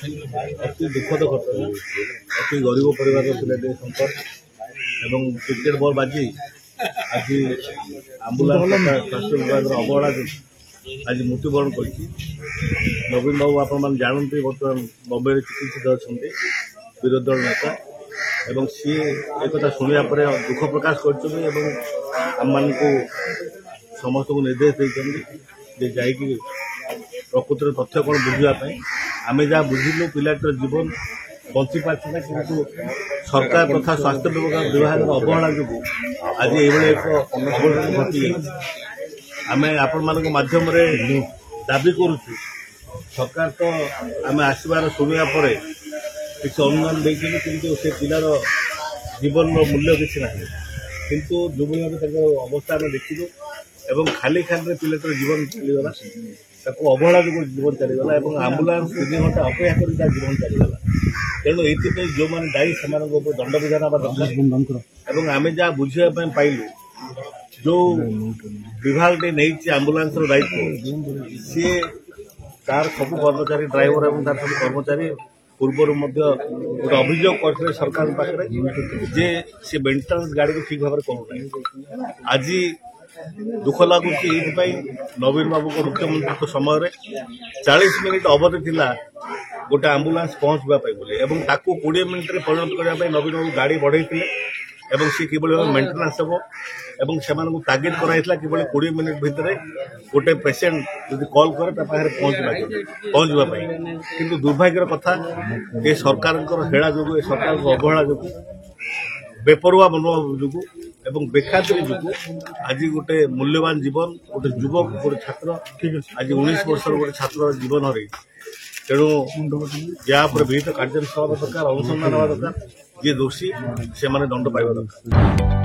अति दुखद घटना अति गरीब परिवार पिलाटे शंकर एवं क्रिकेट बॉल बाजी आज आंबुलांस स्वास्थ्य विभाग अवहेला आज मृत्युवरण कर नवीन बाबू आप जानते बर्तमान बम्बे चिकित्सित अच्छा विरोधी दल नेता एवं सी एक शुणा पर दुख प्रकाश कर समस्त को निर्देश देते जाकि प्रकृत तथ्य कौन बुझापी आम जहाँ बुझिलु पिलाटर जीवन बंची पार्टी किंतु सरकार तथा स्वास्थ्य विभाग अवहेला जो आज ये एक अघटन घटी आम आपण मान मध्यम दाबी करुचु सरकार तो आम आसबार शुणा पर किसी अनुदान देखिए किंतु से पिलार जीवन मूल्य किसी ना किंतु जो भाव अवस्था आम देखिलु एवं खाली खाली पिलाटर जीवन चलीगला अवहेला जो जीवन चलीगला आंबुलांस 3 घंटा अपेक्षा कर जीवन चलीगला तेणु ये जो मैंने दायी से दंड विधान हवा दरकार आम जहाँ बुझापी पाइलु जो विभाग नहीं आंबुलांस दायित्व सी तार सब कर्मचारी ड्राइवर और तार सब कर्मचारी पूर्व गोटे अभियोग करते सरकार पाखे जे सी मेन्टेनान्स गाड़ी को ठीक भाव में करूना आज दुख लगुच नवीन बाबू को मुख्यमंत्री समय 40 मिनिट अवधि थिला गोटे आंबुलांस पहुंचवाई बोले 20 मिनिट में परिणत करने नवीन बाबू गाड़ी बढ़ई सी कि मेन्टेनान्स हम एवं से तागिद कराइला कि 20 मिनिट भितर गोटे पेसेंट जब कॉल करे पहुंचवाई किंतु दुर्भाग्यर कथा ये सरकार हेड़ा जो सरकार अवहेला जो बेपरुआ मनोभाव जो एवं बेखातिरी जो आज गोटे मूल्यवान जीवन गोटे युवक गोटे छात्र आज 19 वर्ष गोटे छात्र जीवन हर तेणु जहाँ विहित कार्यानुष्ठान दरकार अनुसंधान हवा दरकार जे दोषी से दंड पाइबा दरकार।